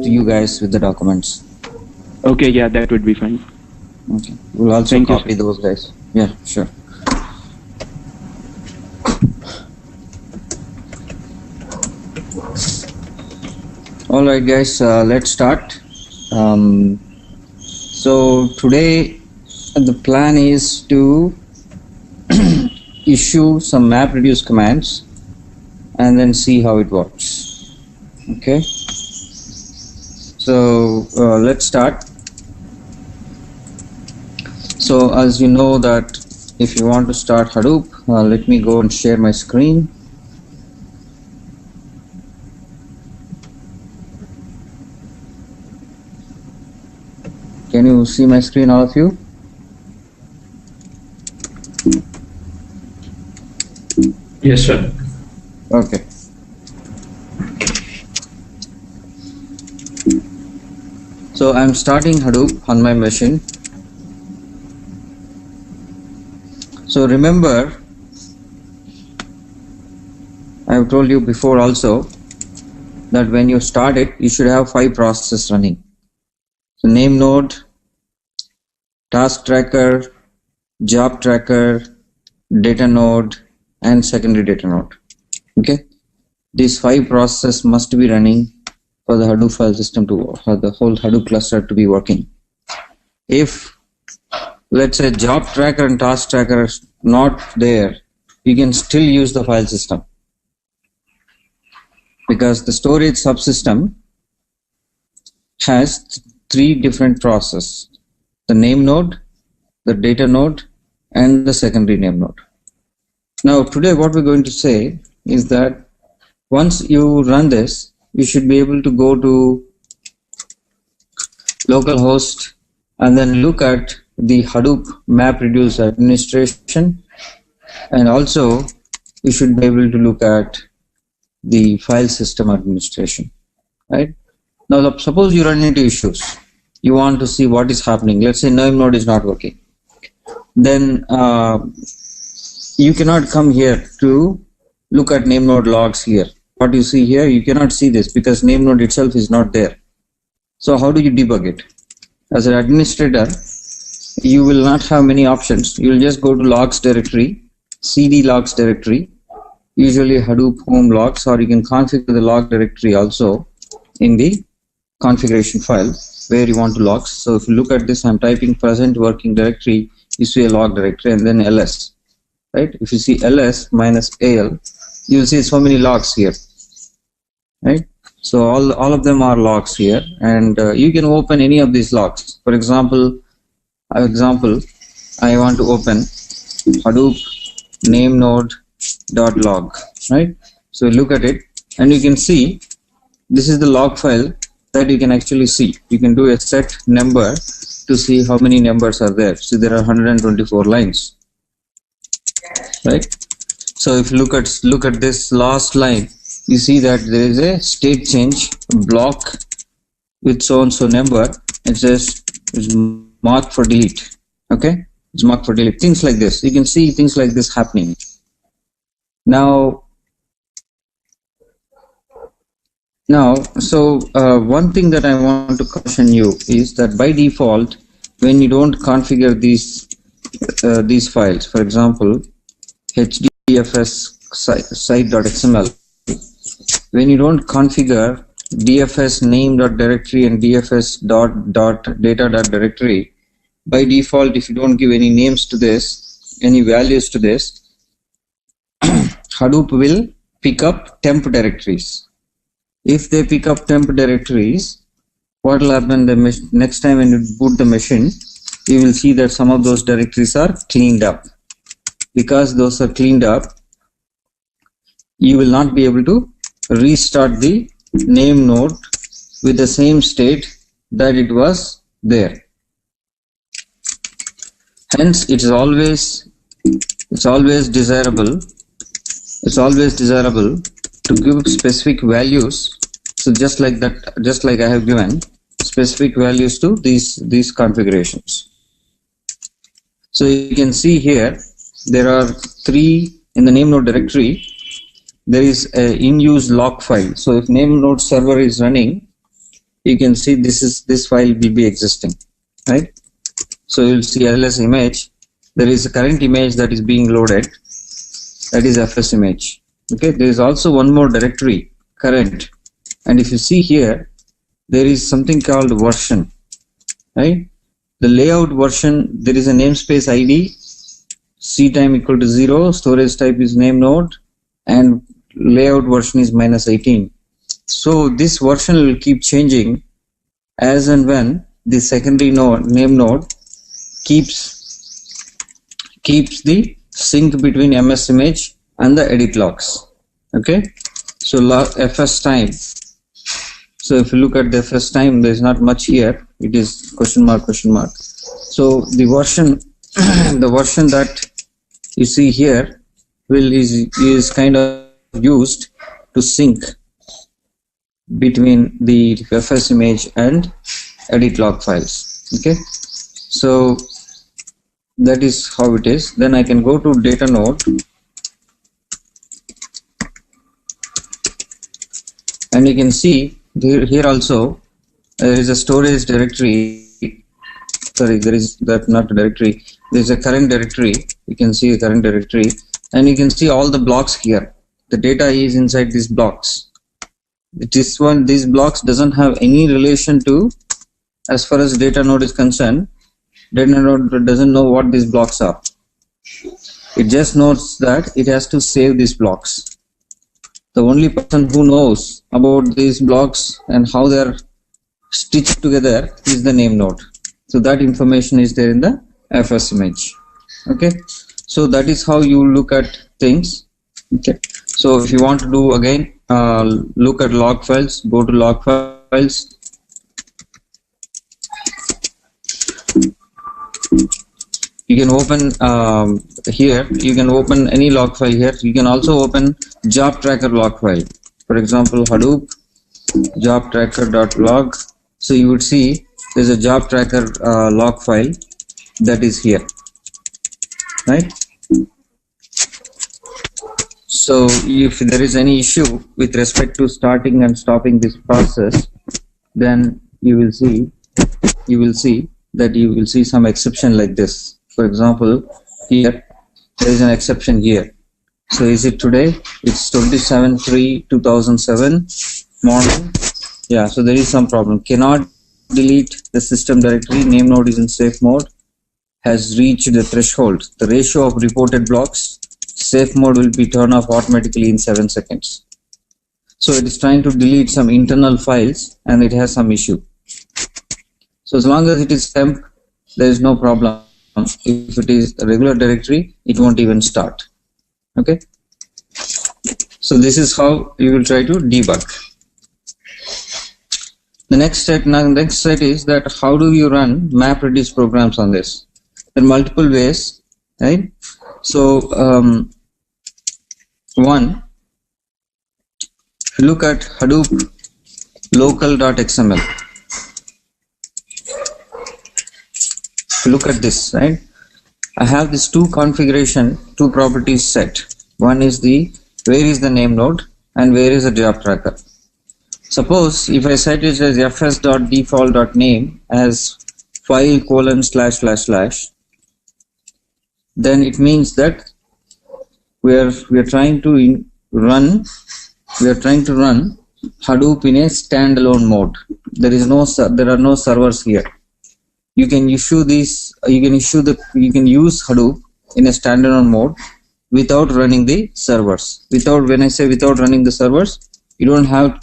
to you guys with the documents. Okay, yeah, that would be fine. Okay. We'll also Thank you, copy sir. those guys. Yeah, sure. All right, guys, let's start. So today the plan is to issue some MapReduce commands and then see how it works. Okay. So let's start. So as you know that if you want to start Hadoop, let me go and share my screen. Can you see my screen, all of you? Yes, sir. Okay. So I'm starting Hadoop on my machine. So remember, I've told you before also that when you start it, you should have 5 processes running. So name node, task tracker, job tracker, data node, and secondary data node. Okay, these 5 processes must be running for the Hadoop file system to, for the whole Hadoop cluster to be working. If let's say job tracker and task tracker is not there, you can still use the file system, because the storage subsystem has 3 different processes: the name node, the data node, and the secondary name node. Now today what we're going to say is that once you run this, you should be able to go to localhost and then look at the Hadoop MapReduce administration, and also you should be able to look at the file system administration, right? Now suppose you run into issues, you want to see what is happening. Let's say name node is not working, then you cannot come here to look at name node logs here. What you see here, you cannot see this because name node itself is not there. So how do you debug it? As an administrator, you will not have many options. You will just go to logs directory, cd logs directory, usually Hadoop home logs, or you can configure the log directory also in the configuration file where you want to logs. So if you look at this, I'm typing present working directory, you see a log directory, and then ls, right? If you see ls minus al, you will see so many logs here, right? So all of them are logs here, and you can open any of these logs. For example, I want to open Hadoop name node .log, right? So look at it, and you can see this is the log file that you can actually see. You can do a set number to see how many numbers are there. So there are 124 lines, right? So if you look at this last line, you see that there is a state change block with so and so number. It says it's marked for delete. Okay, it's marked for delete. Things like this, you can see things like this happening. Now, so one thing that I want to caution you is that by default, when you don't configure these files, for example, hdfs site.xml, when you don't configure dfs name.directory and dfs.data.directory, by default, if you don't give any names to this, any values to this, Hadoop will pick up temp directories. If they pick up temp directories, what will happen the next time when you boot the machine, you will see that some of those directories are cleaned up. Because those are cleaned up, you will not be able to restart the name node with the same state that it was there. Hence, it's always desirable to give specific values. So just like that, just like I have given specific values to these configurations. So you can see here there are 3 in the name node directory. There is a in use log file. So if name node server is running, you can see this file will be existing, right? So you'll see ls image. There is a current image that is being loaded. That is fs image. Okay. There is also one more directory, current, and if you see here, there is something called version, right? The layout version, there is a namespace ID, ctime equal to 0, storage type is name node, and layout version is -18. So this version will keep changing as and when the secondary node, name node, keeps the sync between ms image and the edit logs. Okay, so fs time. So if you look at the fs time, there is not much here. It is question mark. So the version, the version that you see here is kind of used to sync between the fs image and edit log files. Okay, so that is how it is. Then I can go to data node, and you can see here also there is a storage directory. Sorry, there is that not a directory. There is a current directory. You can see a current directory, and you can see all the blocks here. The data is inside these blocks. These blocks doesn't have any relation to, as far as data node is concerned. Data node doesn't know what these blocks are. It just knows that it has to save these blocks. The only person who knows about these blocks and how they are stitched together is the name node. So that information is there in the fs image. Okay, so that is how you look at things. Okay, so if you want to do again, look at log files, go to log files. You can open here, you can open any log file here. You can also open job tracker log file. For example, Hadoop job tracker.log. So you would see there's a job tracker log file that is here, right? So if there is any issue with respect to starting and stopping this process, then you will see some exception like this. For example, here there is an exception here. So is it today? It's 27/3/2007 morning. Yeah, so there is some problem. Cannot delete the system directory. Name node is in safe mode. Has reached the threshold. The ratio of reported blocks. Safe mode will be turned off automatically in 7 seconds. So it is trying to delete some internal files and it has some issue. So as long as it is temp, there is no problem. If it is a regular directory, it won't even start. Okay. So this is how you will try to debug. The next set is that how do you run map reduce programs on this? There are multiple ways, right? So one, if you look at Hadoop local.xml, look at this, right? I have this two properties set. One is where is the name node and where is the job tracker. Suppose if I set it as fs.default.name as file : // then it means that we are trying to run Hadoop in a standalone mode. There are no servers here. You can use Hadoop in a standalone mode without running the servers. When I say without running the servers, you don't have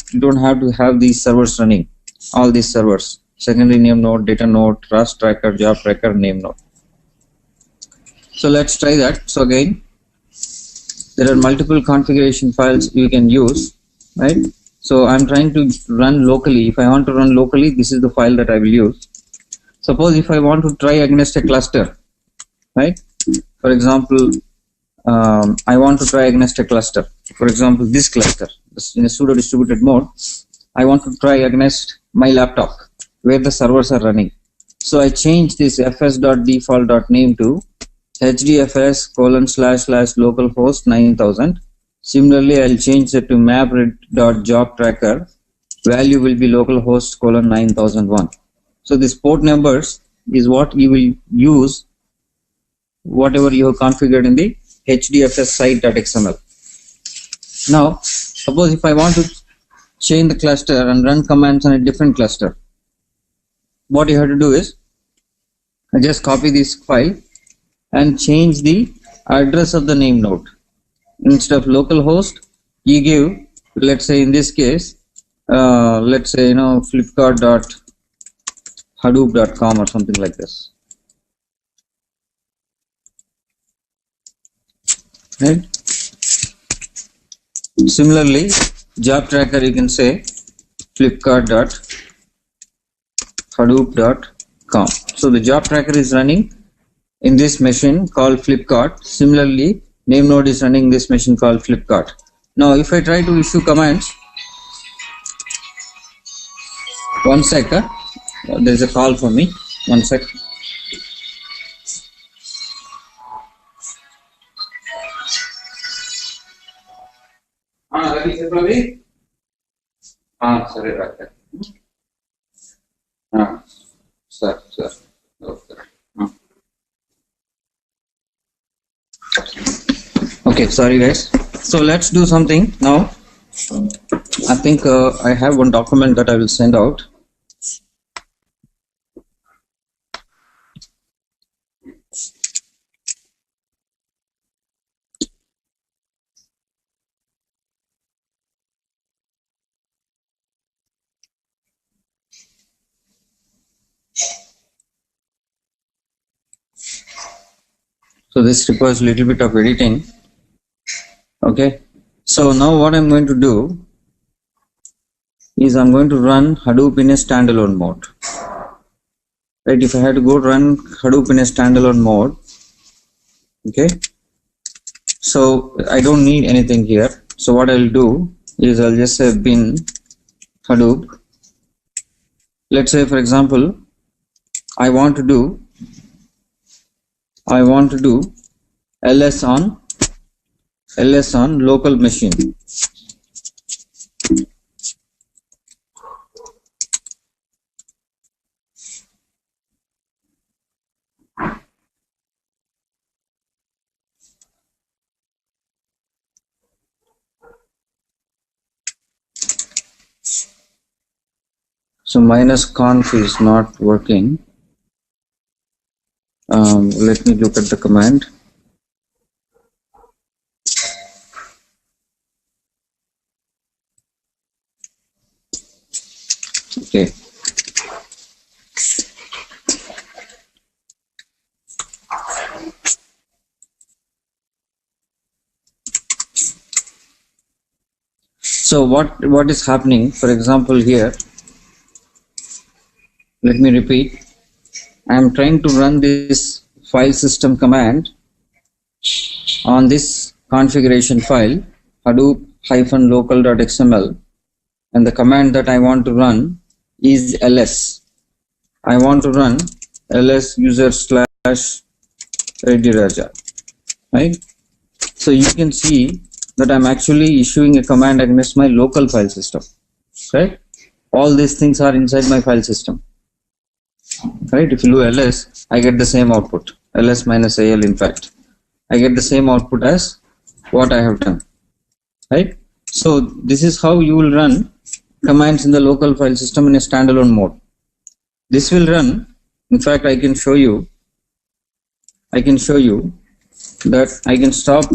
to have these servers running. All these servers: secondary name node, data node, task tracker, job tracker, name node. So let's try that. So again, there are multiple configuration files you can use, right? So I'm trying to run locally. If I want to run locally, this is the file that I will use. Suppose if I want to try against a cluster, right? For example, I want to try against a cluster. For example, this cluster in a pseudo distributed mode. I want to try against my laptop where the servers are running. So I change this fs.default.name to hdfs : localhost 9000. Similarly, I'll change it to map.jobtracker value will be localhost colon 9001. So this port numbers is what you will use whatever you have configured in the hdfs site.xml. Now, suppose if I want to change the cluster and run commands on a different cluster, what you have to do is I just copy this file and change the address of the name node. Instead of localhost, you give, let's say in this case, let's say flipkart.hadoop.com or something like this. Right? Similarly, job tracker you can say flipkart.hadoop.com. So the job tracker is running in this machine called Flipkart. Similarly, name node is running in this machine called Flipkart. Now, if I try to issue commands, one sec, there's a call for me. One sec. Sorry, doctor. Sir. Okay, sorry guys. So let's do something now. I think I have one document that I will send out. So this requires a little bit of editing. Okay. So now what I'm going to do is I'm going to run Hadoop in a standalone mode. Right. If I had to go run Hadoop in a standalone mode, okay. So I don't need anything here. So what I'll do is I'll just say bin Hadoop. Let's say for example, I want to do ls on local machine. So -conf is not working. Let me look at the command. Okay. So what is happening? For example, here, let me repeat. I am trying to run this file system command on this configuration file hadoop-local.xml, and the command that I want to run is ls. I want to run ls user/readyraja, right? So you can see that I'm actually issuing a command against my local file system, right? All these things are inside my file system, right? If you do ls, I get the same output, ls minus al. In fact, I get the same output as what I have done, right? So this is how you will run commands in the local file system in a standalone mode. This will run. In fact, I can show you that I can stop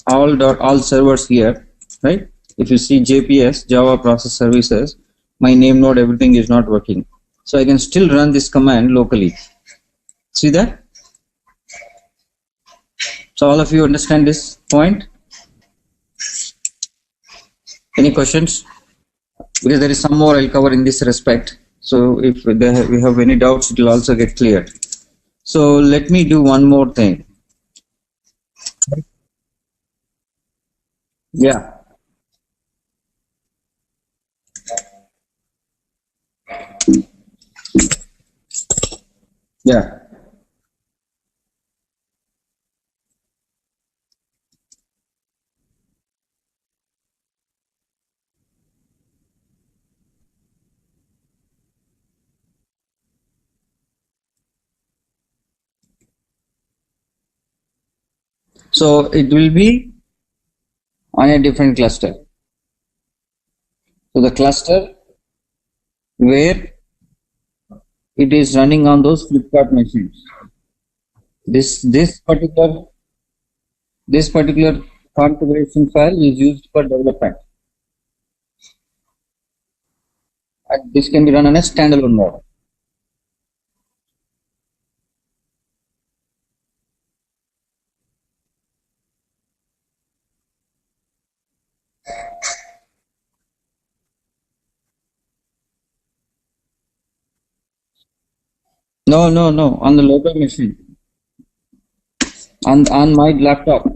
all servers here, right? If you see JPS, Java Process Services, my name node, everything is not working. So I can still run this command locally. See that? So all of you understand this point? Any questions? Because there is some more I'll cover in this respect. So if we have any doubts, it will also get cleared. So let me do one more thing. Yeah. Yeah. So it will be on a different cluster. So the cluster where it is running on those Flipkart machines. This particular configuration file is used for development, and this can be run on a standalone mode. No, on the local machine, on my laptop.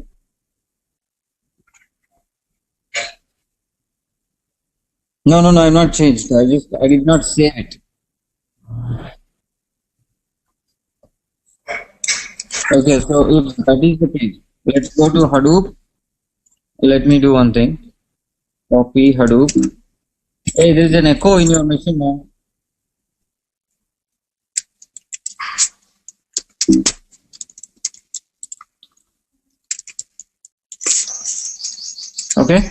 No, I've not changed. I did not save it. Okay, so if that is the case, let's go to Hadoop. Let me do one thing. Copy Hadoop. Hey, there is an echo in your machine now. Okay.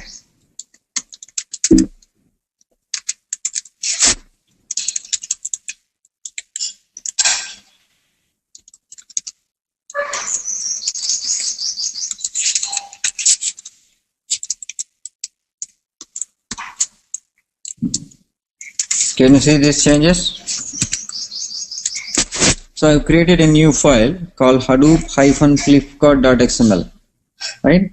Can you see these changes? So I've created a new file called hadoop-flipkart.xml, right?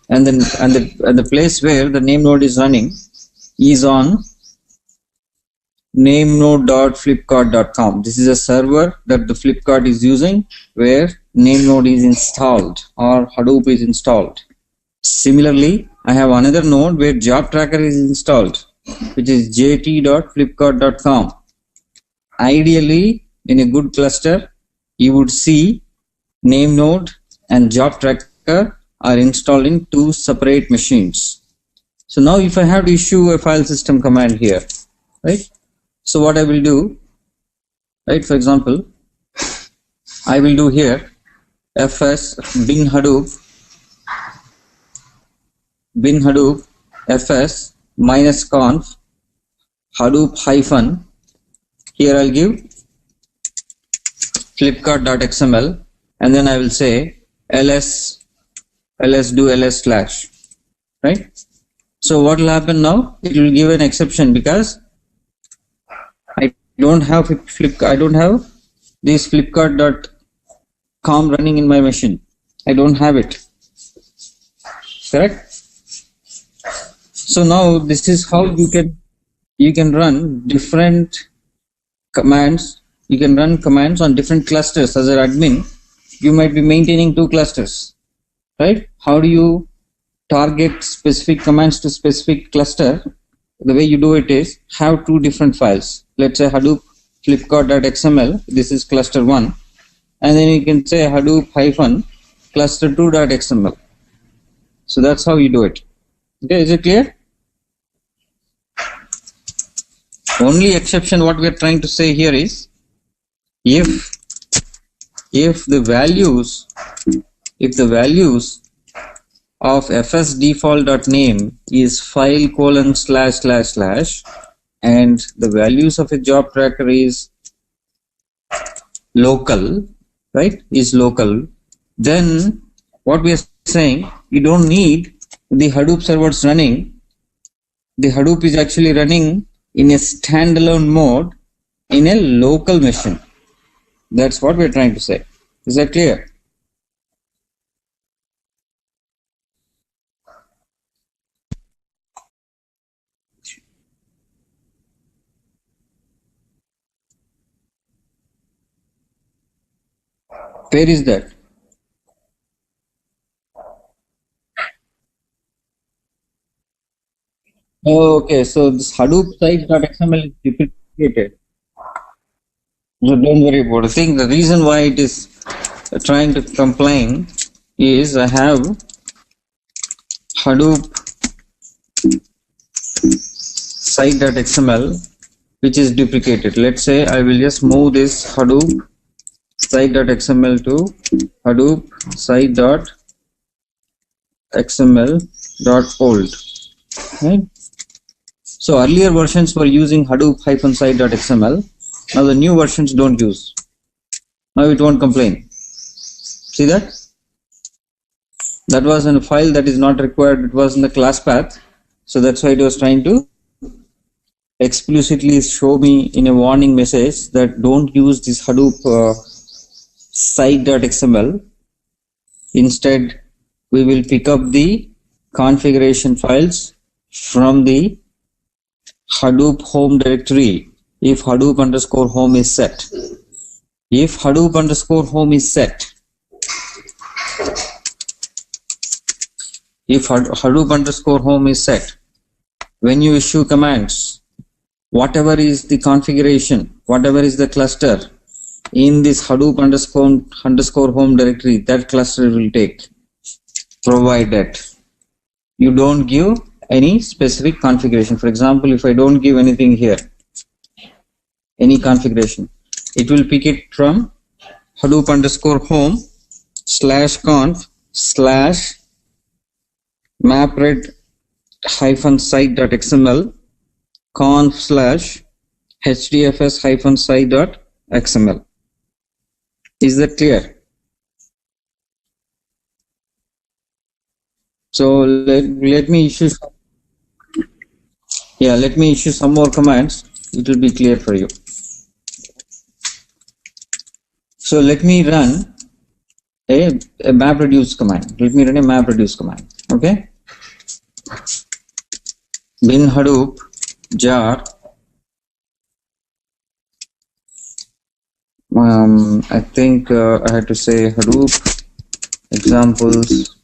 And then the place where the name node is running is on namenode.flipkart.com. This is a server that the Flipkart is using where name node is installed or Hadoop is installed. Similarly, I have another node where job tracker is installed, which is jt.flipkart.com. Ideally, in a good cluster, you would see name node and job tracker are installed in two separate machines. So now if I have to issue a file system command here, right? So what I will do, right, for example, I will do here fs bin hadoop fs minus conf hadoop hyphen, here I'll give flipkart.xml, and then I will say ls do ls slash, right? So what will happen now? It will give an exception because I don't have this flipkart.com running in my machine. I don't have it. Correct? So now this is how you can run different commands. You can run commands on different clusters. As an admin, you might be maintaining two clusters, right? How do you target specific commands to specific cluster? The way you do it is have two different files. Let's say Hadoop flipkart.xml. This is cluster 1, and then you can say Hadoop hyphen cluster2.xml. So that's how you do it. Okay, is it clear? Only exception what we are trying to say here is if the values of fs default.name is file : / and the values of a job tracker is local, right, is local, then what we are saying, you don't need the Hadoop servers running. The Hadoop is actually running in a standalone mode in a local machine. That's what we're trying to say. Is that clear? Where is that? Oh, okay, so this Hadoop site.xml is duplicated. So don't worry about it. I think the reason why it is trying to complain is I have Hadoop site.xml which is duplicated. Let's say I will just move this Hadoop site.xml to Hadoop site.xml. xml.old, right? So earlier versions were using hadoop-site.xml. Now the new versions don't use. Now it won't complain. See that? That was in a file that is not required. It was in the class path. So that's why it was trying to explicitly show me in a warning message that don't use this Hadoop site.xml. Instead, we will pick up the configuration files from the Hadoop home directory if Hadoop underscore home is set. If Hadoop underscore home is set, if Hadoop underscore home is set, when you issue commands, whatever is the configuration, whatever is the cluster in this Hadoop underscore home directory, that cluster will take, provided you don't give any specific configuration. For example, if I don't give anything here, any configuration, it will pick it from Hadoop underscore home /conf/ mapred-site.xml conf/hdfs-site.xml. Is that clear? So let me issue some more commands. It will be clear for you. So let me run a MapReduce command. Let me run a MapReduce command. Okay. Bin Hadoop jar. I think I had to say Hadoop examples.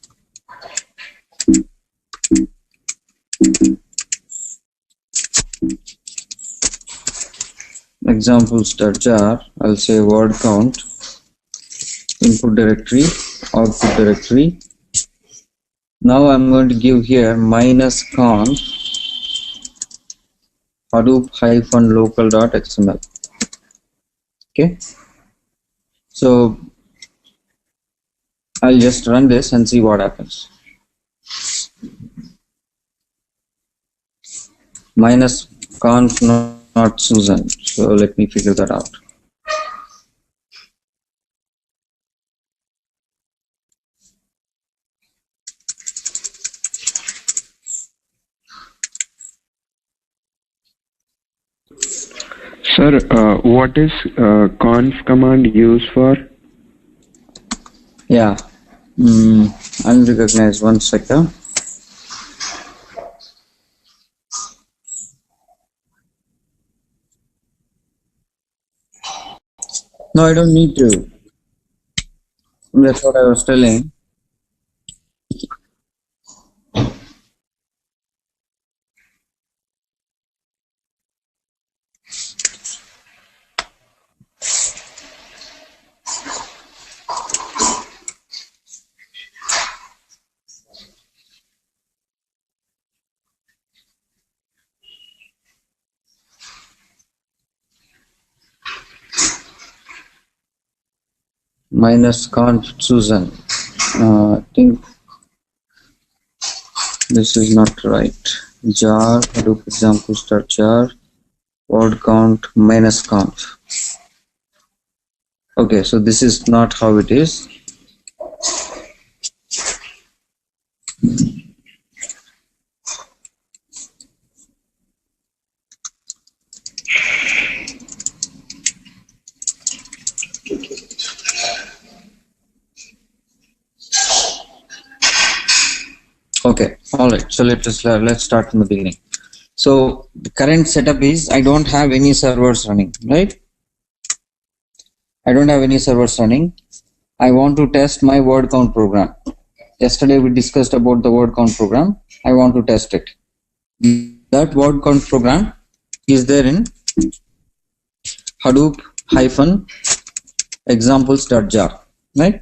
Examples.jar. I'll say word count, input directory, output directory. Now I'm going to give here -conf hadoop-local.xml. Okay. So I'll just run this and see what happens. -conf not Susan. So let me figure that out. Sir, what is conf command used for? Yeah, unrecognized. 1 second. No, I don't need to. That's what I was telling. -conf Susan. I think this is not right. Jar Hadoop examples.jar word count -conf. Okay, so this is not how it is. Okay, all right. So let's start from the beginning. So the current setup is I don't have any servers running, right? I don't have any servers running. I want to test my word count program. Yesterday we discussed about the word count program. I want to test it. That word count program is there in Hadoop-examples.jar, right?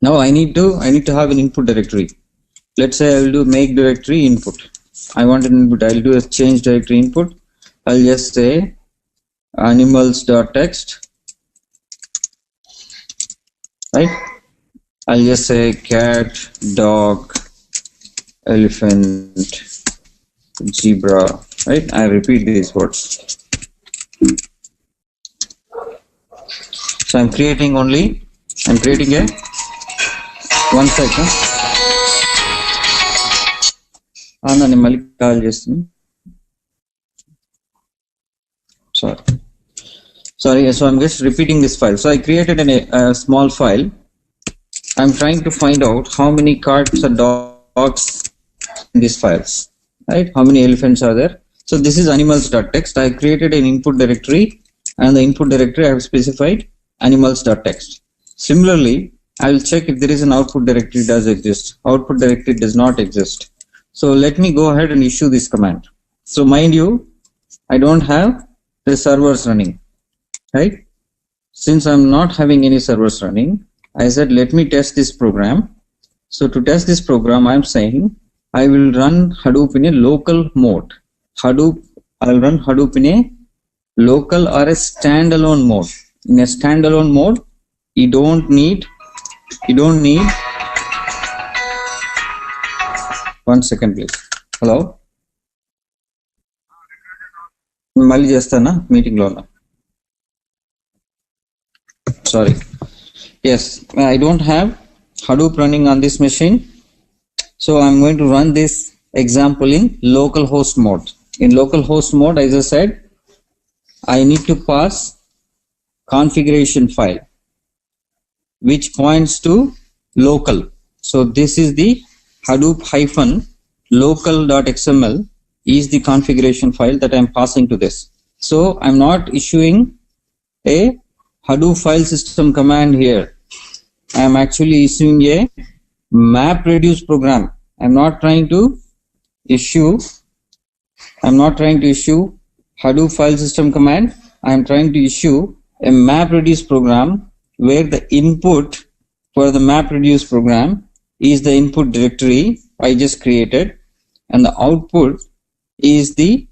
Now I need to have an input directory. Let's say I will do make directory input. I want an input. I'll do a change directory input. I'll just say animals.txt, right? I'll just say cat, dog, elephant, zebra, right? I repeat these words. So I'm creating a, 1 second. Nani mali call chestunna. Sorry, so I'm just repeating this file. So I created a small file. I'm trying to find out how many cats or dogs in these files, right? How many elephants are there? So this is animals.txt. I created an input directory, and the input directory I have specified animals.txt. Similarly, I will check if there is an output directory does exist. Output directory does not exist. So let me go ahead and issue this command. So mind you, I don't have the servers running, right? Since I'm not having any servers running, I said let me test this program. So to test this program, I'm saying I will run Hadoop in a local mode. I'll run Hadoop in a local or a standalone mode. In a standalone mode, you don't need 1 second please. Hello? Mali chestana meeting lo. Sorry. Yes, I don't have Hadoop running on this machine. So I'm going to run this example in localhost mode. In localhost mode, as I said, I need to pass configuration file, which points to local. So this is the Hadoop-local.xml is the configuration file that I'm passing to this. So I'm not issuing a Hadoop file system command here. I'm actually issuing a MapReduce program. I'm not trying to issue Hadoop file system command. I'm trying to issue a MapReduce program where the input for the MapReduce program is the input directory I just created, and the output is the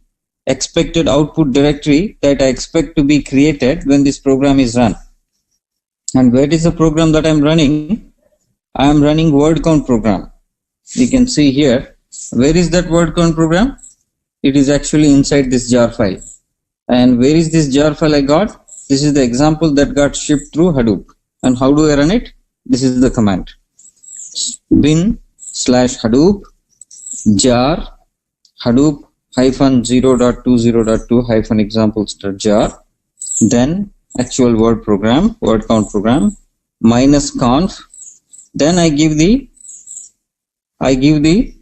expected output directory that I expect to be created when this program is run. And where is the program that I'm running? I am running word count program. You can see here. Where is that word count program? It is actually inside this jar file. And where is this jar file I got? This is the example that got shipped through Hadoop. And how do I run it? This is the command. bin/Hadoop jar Hadoop -0.20.2 -examples.jar, then actual word count program -conf. Then I give the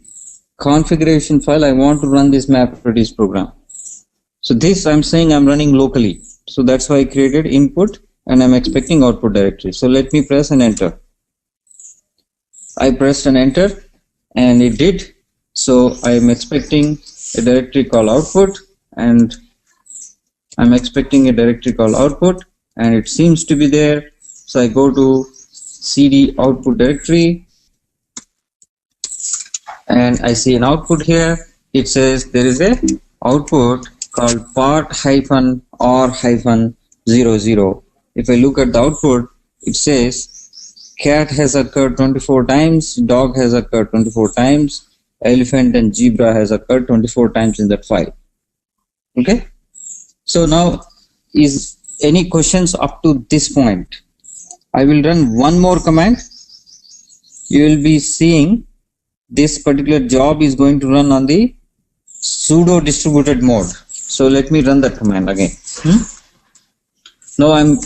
configuration file I want to run this MapReduce program. So this I'm saying I'm running locally. So that's why I created input and I'm expecting output directory. So let me press and enter. I pressed and enter and it did. So I'm expecting a directory called output, and I'm expecting a directory called output, and it seems to be there. So I go to cd output directory and I see an output here. It says there is a output called part-r-00. If I look at the output, it says cat has occurred 24 times, dog has occurred 24 times, elephant and zebra has occurred 24 times in that file. Okay. So now, is any questions up to this point? I will run one more command. You will be seeing this particular job is going to run on the sudo distributed mode. So let me run that command again. Now I'm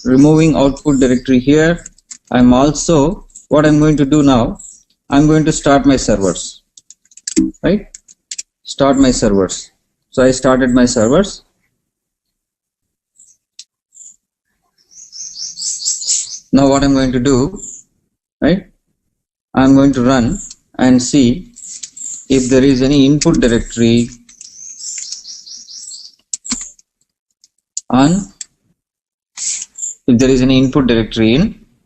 removing output directory here. I'm also, what I'm going to do now, I'm going to start my servers, right? Start my servers. So I started my servers. Now what I'm going to do, right? I'm going to run and see if there is any input directory in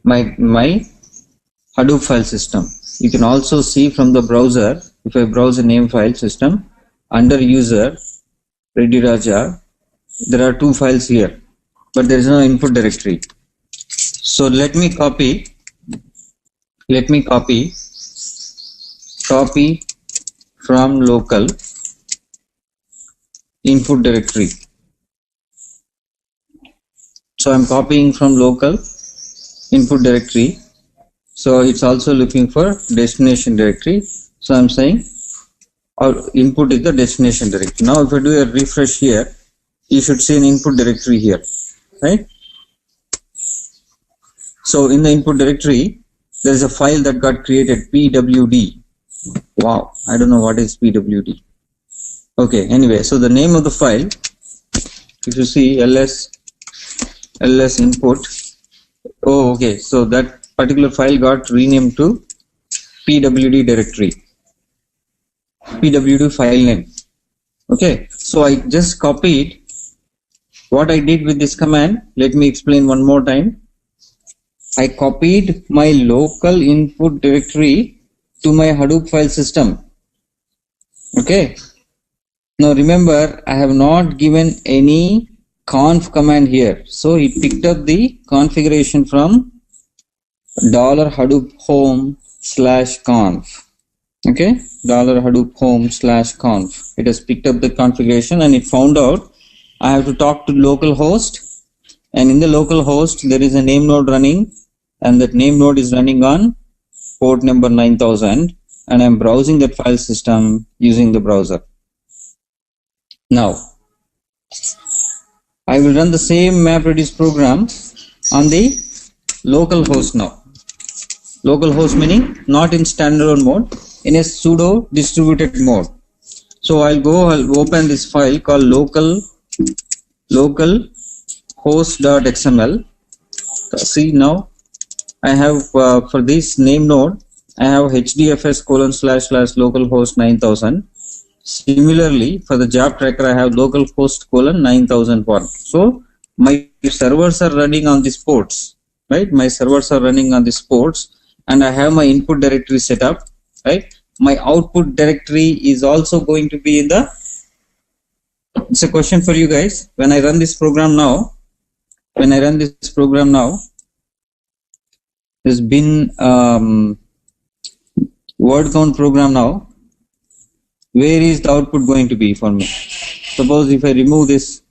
my Hadoop file system. You can also see from the browser, if I browse a name file system, under user, Reddy Raja, there are two files here, but there is no input directory. So let me copy let me copy from local input directory. So I'm copying from local input directory. So it's also looking for destination directory. So I'm saying our input is the destination directory. Now if I do a refresh here, you should see an input directory here, right? So in the input directory, there is a file that got created, pwd. Wow, I don't know what is pwd. Okay, anyway, so the name of the file, if you see ls input, oh okay, so that particular file got renamed to pwd directory, pwd file name. Okay, so I just copied. What I did with this command, let me explain one more time. I copied my local input directory to my Hadoop file system. Okay. Now remember, I have not given any conf command here. So it picked up the configuration from $hadoop home/conf. Okay. $hadoop home/conf. It has picked up the configuration and it found out I have to talk to localhost, and in the localhost there is a name node running, and that name node is running on port number 9000, and I'm browsing that file system using the browser. Now I will run the same MapReduce program on the localhost now. Localhost meaning not in standalone mode, in a pseudo distributed mode. So I'll open this file called localhost.xml. See, now I have for this name node, I have hdfs://localhost 9000. Similarly, for the job tracker, I have localhost 9001. So my servers are running on these ports, right? My servers are running on these ports, and I have my input directory set up, right? My output directory is also going to be in the. It's a question for you guys. When I run this program now, this bin word count program now, where is the output going to be for me? Suppose if I remove this,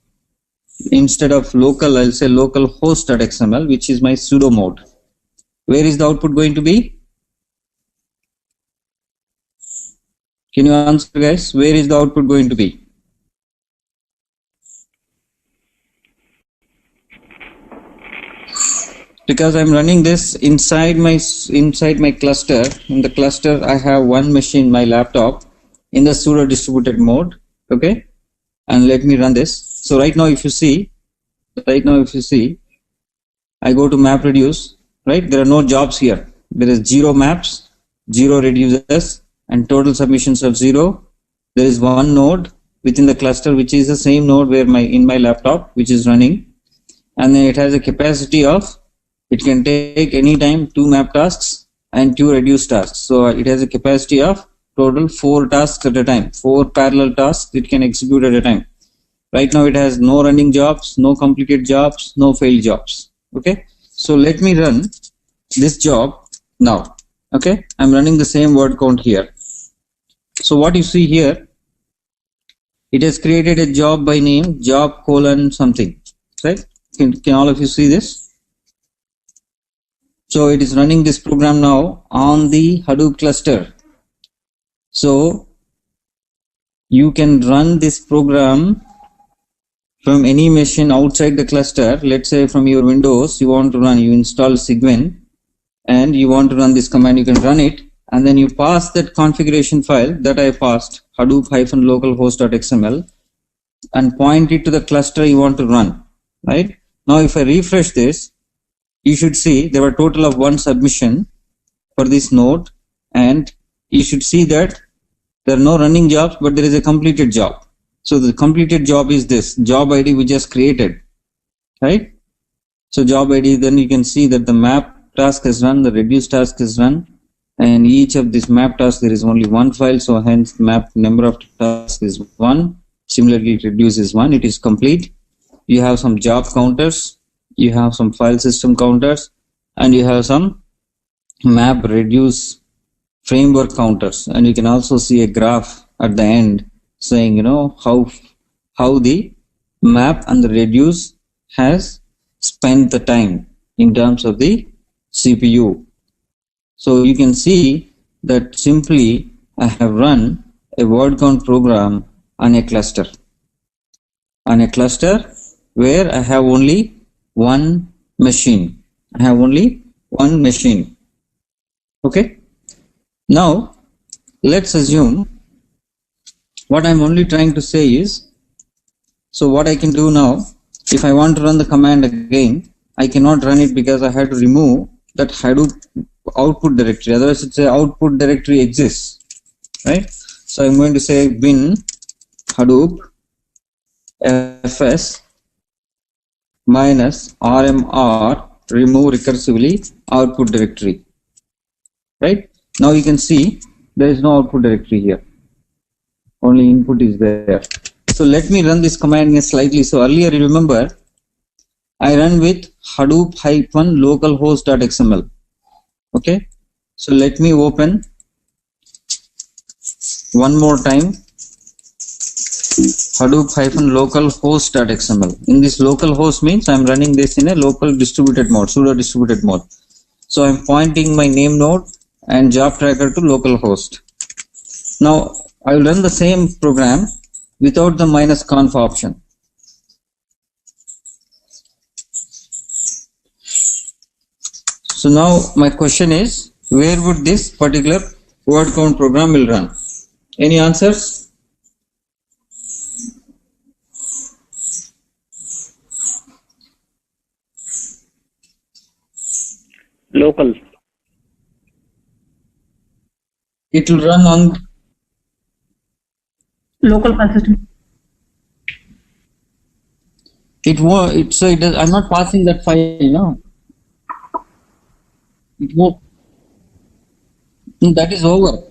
instead of local, I'll say localhost.xml, which is my pseudo mode. Where is the output going to be? Can you answer, guys? Where is the output going to be? Because I'm running this inside my cluster. In the cluster, I have one machine, my laptop, in the pseudo distributed mode. Okay, and let me run this. So right now, if you see, I go to MapReduce. Right, there are no jobs here. There is 0 maps, 0 reducers, and total submissions of 0. There is one node within the cluster, which is the same node where in my laptop, which is running, and then it has a capacity of. It can take any time 2 map tasks and 2 reduce tasks. So it has a capacity of total 4 tasks at a time, 4 parallel tasks it can execute at a time. Right now it has no running jobs, no completed jobs, no failed jobs. Okay, so let me run this job now. Okay, I'm running the same word count here. So what you see here, it has created a job by name job : something, right? Can all of you see this? So it is running this program now on the Hadoop cluster. So you can run this program from any machine outside the cluster. Let's say from your Windows, you install Cygwin and you want to run this command, you can run it, and then you pass that configuration file that I passed, hadoop-localhost.xml, and point it to the cluster you want to run, right? Now if I refresh this, you should see there were a total of 1 submission for this node, and you should see that there are no running jobs, but there is a completed job. So the completed job is this job ID we just created, right? So job ID, then you can see that the map task is run, the reduce task is run, and each of this map tasks there is only 1 file, so hence map number of tasks is 1. Similarly, reduce is 1. It is complete. You have some job counters, you have some file system counters, and you have some map reduce framework counters, and you can also see a graph at the end saying, how the map and the reduce has spent the time in terms of the CPU. So you can see that simply I have run a word count program on a cluster. On a cluster where I have only one machine. I have only one machine. Okay. Now let's assume what I'm only trying to say is, so what I can do now, if I want to run the command again, I cannot run it because I had to remove that Hadoop output directory. Otherwise, it's a output directory exists, right? So I'm going to say bin Hadoop fs minus rmr remove recursively output directory, right? Now you can see there is no output directory here, only input is there. So let me run this command slightly. So earlier, you remember, I run with Hadoop -localhost.xml. Okay, so let me open one more time Hadoop -localhost.xml. In this localhost means I'm running this in a local distributed mode, pseudo distributed mode. So I'm pointing my name node and job tracker to localhost. Now I will run the same program without the -conf option. So now my question is, where would this particular word count program will run? Any answers? Local. It will run on local file system. it won't. So it does. I'm not passing that file now. It won't. That is over.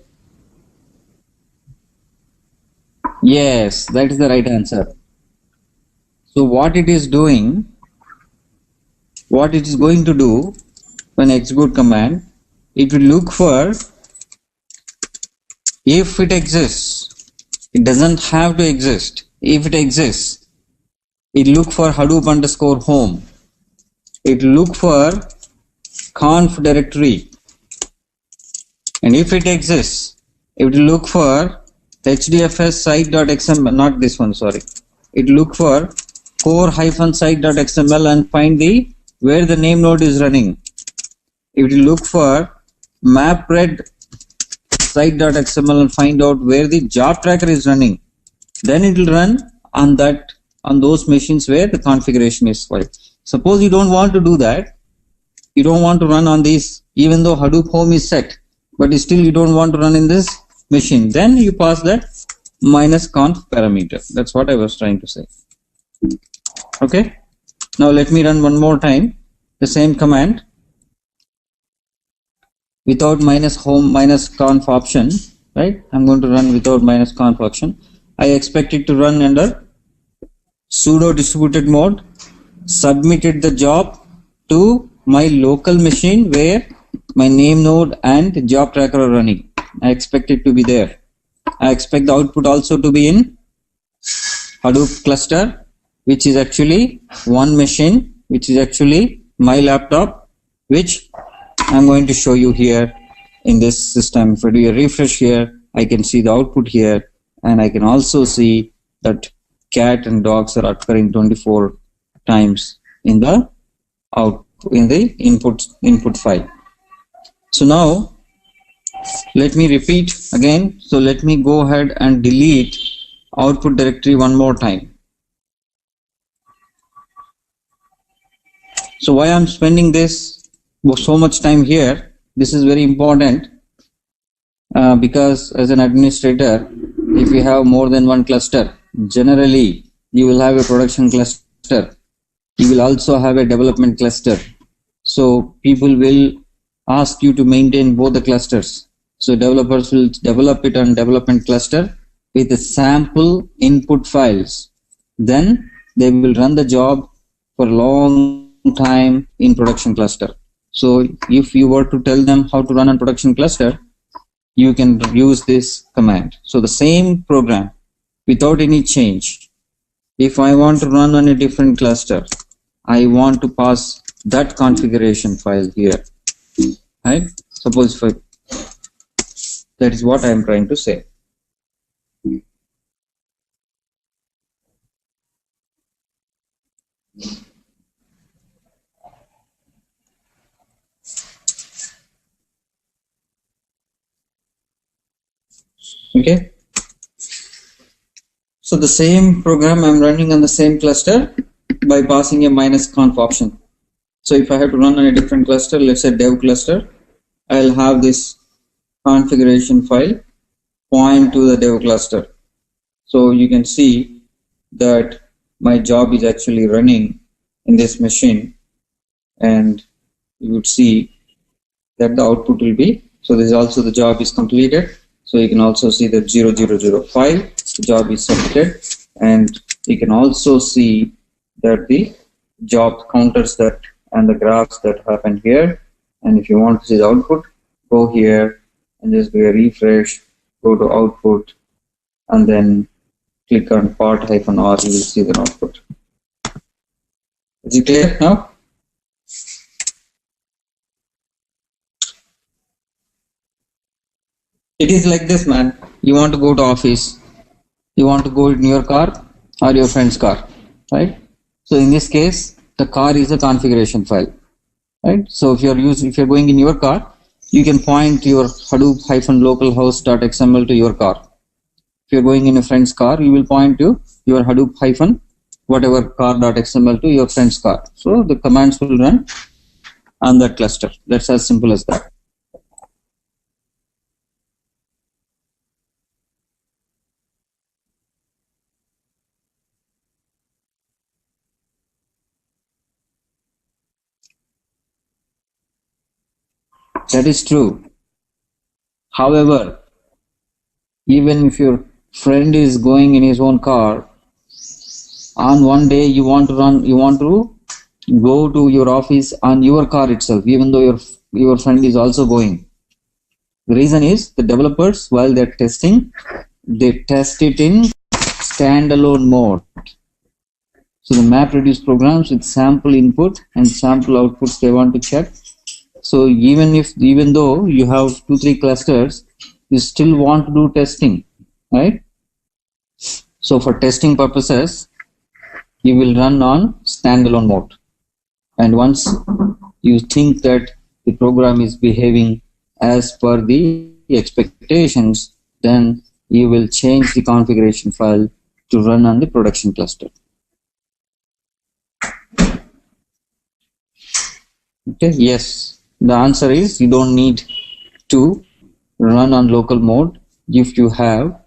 Yes, that is the right answer. So what it is doing, what it is going to do when execute command, it will look for, if it exists, it doesn't have to exist. If it exists, it look for Hadoop _home. It look for conf directory. And if it exists, it will look for hdfs site.xml, not this one, sorry. It look for core-site.xml and find where the name node is running. It will look for mapred site.xml and find out where the job tracker is running. Then it will run on those machines where the configuration is filed. Suppose you don't want to do that. You don't want to run on these, even though Hadoop home is set, but still you don't want to run in this machine. Then you pass that -conf parameter. That's what I was trying to say. Okay. Now let me run one more time the same command without -conf option, right? I'm going to run without -conf option. I expect it to run under pseudo distributed mode, submitted the job to my local machine where my name node and job tracker are running. I expect it to be there. I expect the output also to be in Hadoop cluster, which is actually one machine, which is actually my laptop, which I'm going to show you here in this system. If I do a refresh here, I can see the output here, and I can also see that cat and dogs are occurring 24 times in the input file. So now let me repeat again. So let me go ahead and delete output directory one more time. So why I'm spending so much time here, this is very important, because as an administrator, if you have more than one cluster, generally you will have a production cluster. You will also have a development cluster. So people will ask you to maintain both the clusters. So developers will develop it on development cluster with the sample input files. Then they will run the job for a long time in production cluster. So if you were to tell them how to run a production cluster, you can use this command. So the same program without any change. If I want to run on a different cluster, I want to pass that configuration file here. Right? Suppose if that is what I am trying to say. Okay. So the same program I'm running on the same cluster by passing a -conf option. So if I have to run on a different cluster, let's say dev cluster, I'll have this configuration file point to the dev cluster. So you can see that my job is actually running in this machine, and you would see that the output will be, so this is also the job is completed. So you can also see that 0005, the job is submitted, and you can also see that the job counters that and the graphs that happen here. And if you want to see the output, go here and just do a refresh, go to output, and then click on part-r, you will see the output. Is it clear now? It is like this, man. You want to go to office, you want to go in your car or your friend's car, right? So in this case, the car is a configuration file, right? So if you're going in your car, you can point your Hadoop-localhost.xml to your car. If you're going in a friend's car, you will point to your Hadoop-whatever car.xml to your friend's car. So the commands will run on that cluster. That's as simple as that. That is true. However, even if your friend is going in his own car, on one day you want to go to your office on your car itself, even though your friend is also going. The reason is the developers, while they're testing, they test it in standalone mode. So the MapReduce programs with sample input and sample outputs they want to check. So even though you have 2-3 clusters, you still want to do testing, right? So for testing purposes, you will run on standalone mode. And once you think that the program is behaving as per the expectations, then you will change the configuration file to run on the production cluster. Okay, yes. The answer is you don't need to run on local mode if you have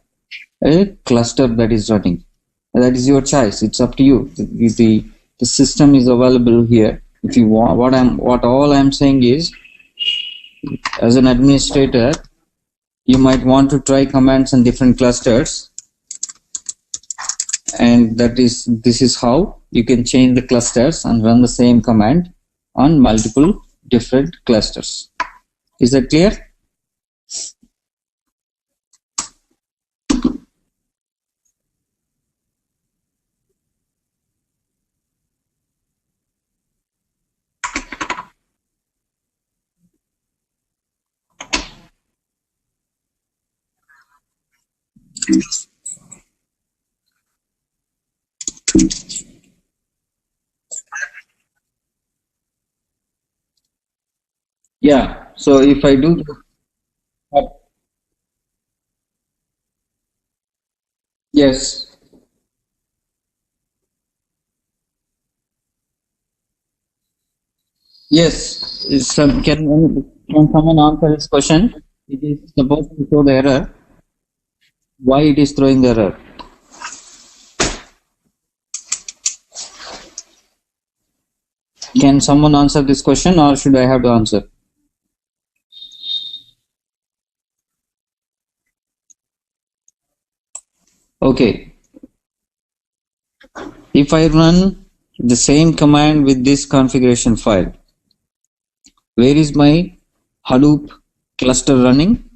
a cluster that is running. That is your choice. It's up to you. The system is available here. If you want, what all I'm saying is, as an administrator, you might want to try commands on different clusters, and this is how you can change the clusters and run the same command on multiple different clusters. Is that clear? Yeah, so if I do yes, yes. Can someone answer this question? It is supposed to show the error. Why it is throwing the error? Can someone answer this question, or should I have to answer? Okay. If I run the same command with this configuration file, Where is my Hadoop cluster running?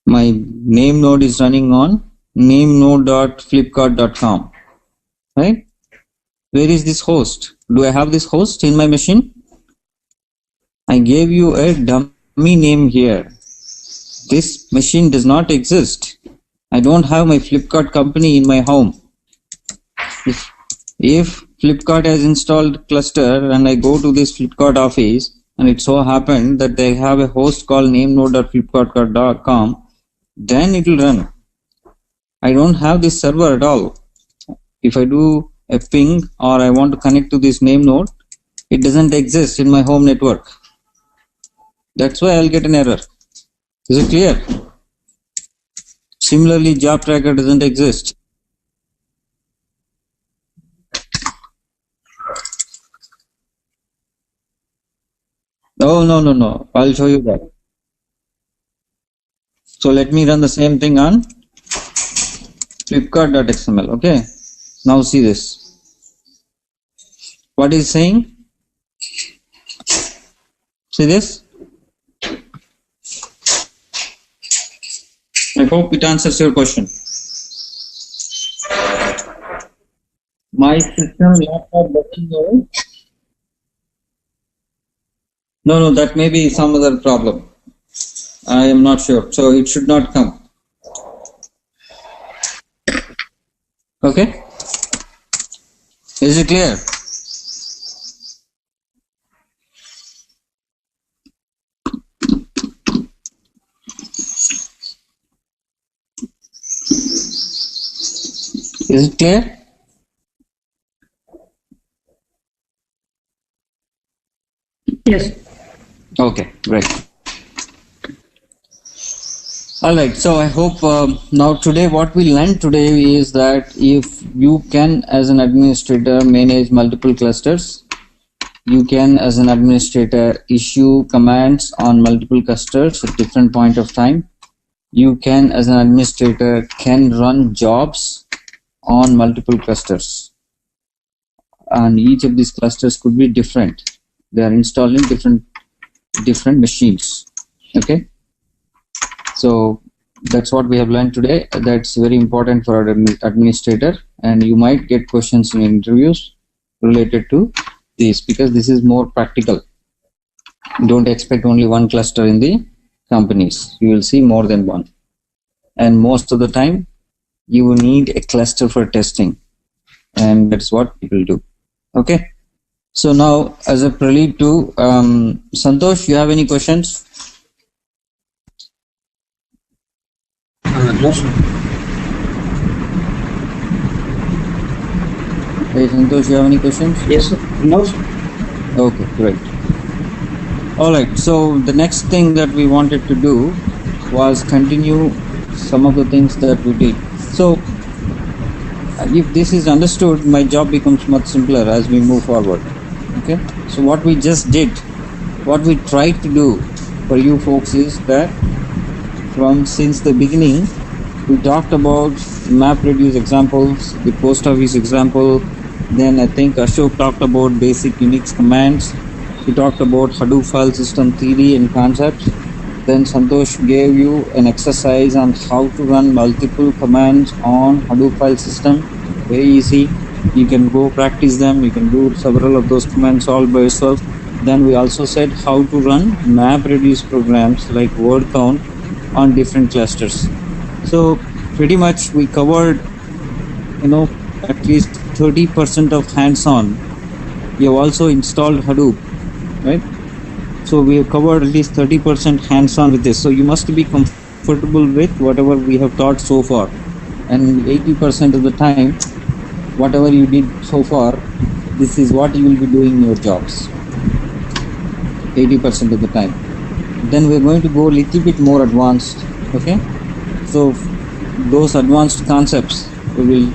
My name node is running on namenode.flipkart.com, right? Where is this host? Do I have this host in my machine? I gave you a dummy name here. This machine does not exist. I don't have my Flipkart company in my home. If Flipkart has installed cluster and I go to this Flipkart office and it so happened that they have a host called namenode.flipkart.com, then it will run. I don't have this server at all. If I do a ping or I want to connect to this name node, it doesn't exist in my home network. That's why I'll get an error. Is it clear? Similarly, job tracker doesn't exist. Oh, no. I'll show you that. So let me run the same thing on flipkart.xml. Okay. Now see this. What is saying? See this? I hope it answers your question. My system laptop doesn't know. No, that may be some other problem. I am not sure. So it should not come. Okay? Is it clear? Is it clear? Yes. Okay, great. All right, so I hope now today what we learned today is that if you can as an administrator manage multiple clusters, you can as an administrator issue commands on multiple clusters at different point of time. You can as an administrator can run jobs on multiple clusters, and each of these clusters could be different. They are installed in different machines. Okay, so that's what we have learned today. That's very important for an administrator, and you might get questions in interviews related to this because this is more practical. Don't expect only one cluster in the companies. You will see more than one, and most of the time you will need a cluster for testing, and that's what people do. Okay, so now as a prelude to Santosh, you have any questions? No, sir. Hey Santosh, you have any questions? Yes, sir. No, sir. Okay, great. All right, so the next thing that we wanted to do was continue some of the things that we did. So if this is understood, my job becomes much simpler as we move forward. Okay, so what we just did, what we tried to do for you folks is that since the beginning we talked about MapReduce examples, the post office example, then I think Ashok talked about basic Unix commands, he talked about Hadoop file system theory and concepts, then Santosh gave you an exercise on how to run multiple commands on Hadoop file system. Very easy, you can go practice them, you can do several of those commands all by yourself. Then we also said how to run MapReduce programs like word count on different clusters. So pretty much we covered, at least 30% of hands-on. We have also installed Hadoop, right? So we have covered at least 30% hands-on with this. So you must be comfortable with whatever we have taught so far. And 80% of the time, whatever you did so far, this is what you will be doing in your jobs. 80% of the time. Then we're going to go a little bit more advanced. Okay, so those advanced concepts we will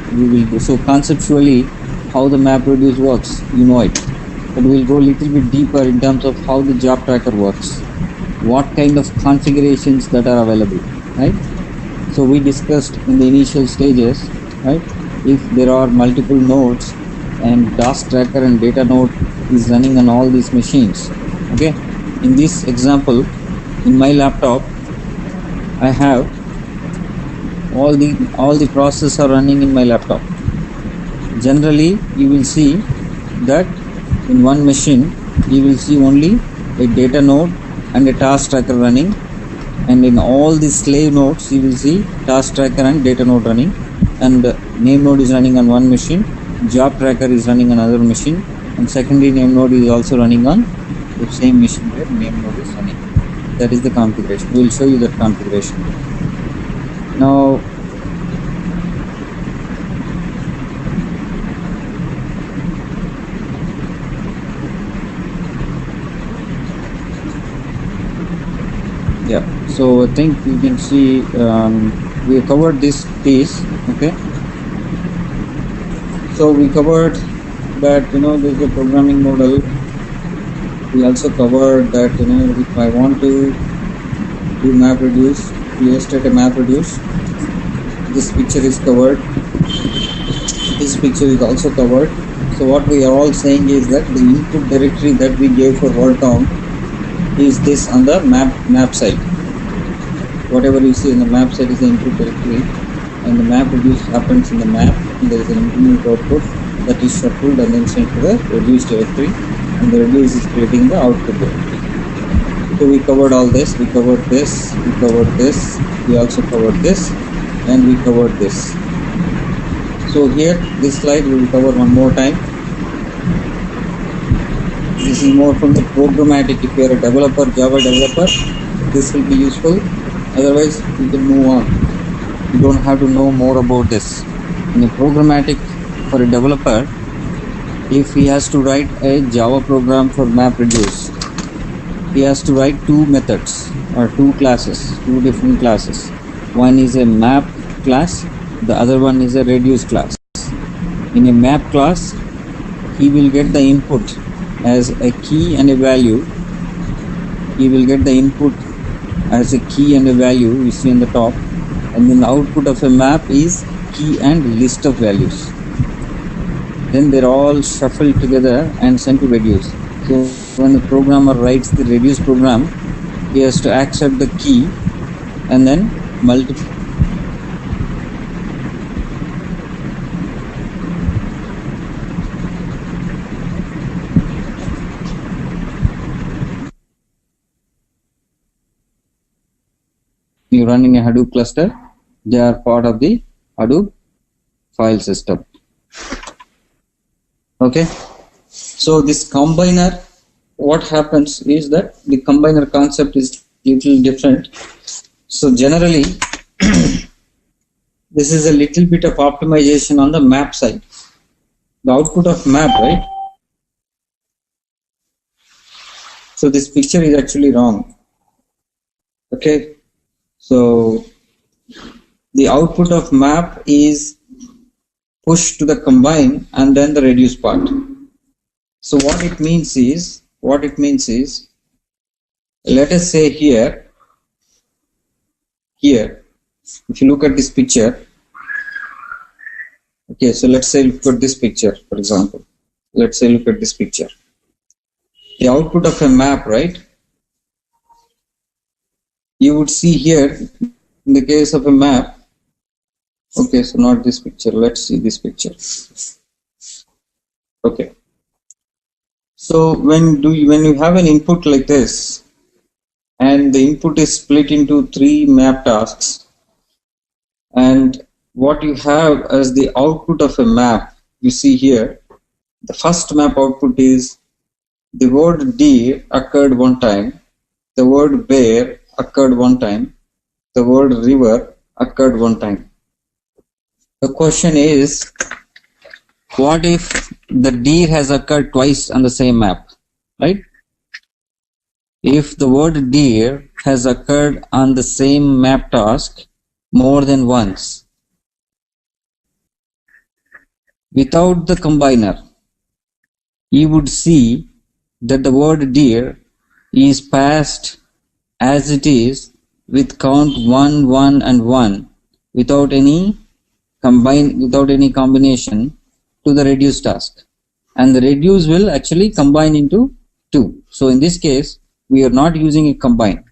do. So conceptually, how the MapReduce works, you know it, but we'll go a little bit deeper in terms of how the job tracker works, what kind of configurations that are available, right? So we discussed in the initial stages, right, if there are multiple nodes and task tracker and data node is running on all these machines, okay, in this example, in my laptop, I have all the processes are running in my laptop. Generally, you will see that in one machine, you will see only a data node and a task tracker running, and in all the slave nodes, you will see task tracker and data node running, and name node is running on one machine, job tracker is running on another machine, and secondary name node is also running on the same machine where name node is running. That is the configuration. We will show you that configuration. Now, yeah, so I think you can see we have covered this piece. Okay, so we covered that there's a programming model. We also covered that if I want to do map reduce, we illustrate a map reduce. This picture is covered. This picture is also covered. So what we are all saying is that the input directory that we gave for word count is this on the map side. Whatever you see in the map side is the input directory, and the map reduce happens in the map, and there is an input output that is shuffled and then sent to the reduce directory, and the reduce is creating the output directory. So we covered all this, we covered this, we covered this, we also covered this, and we covered this. So here, this slide we will cover one more time. This is more from the programmatic. If you are a developer, Java developer, this will be useful. Otherwise, you can move on. You don't have to know more about this. In a programmatic, for a developer, if he has to write a Java program for map reduce, he has to write two methods or two classes, two different classes. One is a map class, the other one is a reduce class. In a map class, he will get the input as a key and a value. He will get the input as a key and a value, you see on the top, and then the output of a map is key and list of values. Then they're all shuffled together and sent to reduce. So when the programmer writes the reduce program, he has to accept the key and then multiply. You run in a Hadoop cluster, they are part of the Hadoop file system. Okay, so this combiner, what happens is that the combiner concept is little different. So generally, this is a little bit of optimization on the map side. The output of map, right? So this picture is actually wrong. Okay, so the output of map is pushed to the combine and then the reduce part. So what it means is, let us say here, if you look at this picture, okay, so let's say look at this picture, for example. Let's say look at this picture. The output of a map, right? You would see here, in the case of a map, okay, so not this picture, let's see this picture. Okay. So when you have an input like this, and the input is split into 3 map tasks, and what you have as the output of a map, you see here, the first map output is the word deer occurred one time, the word bear occurred one time, the word river occurred one time. The question is, what if the deer has occurred twice on the same map, right? If the word deer has occurred on the same map task more than once, without the combiner, you would see that the word deer is passed as it is with count 1, 1 and 1 without any combination to the reduce task, and the reduce will actually combine into 2. So in this case, we are not using a combine.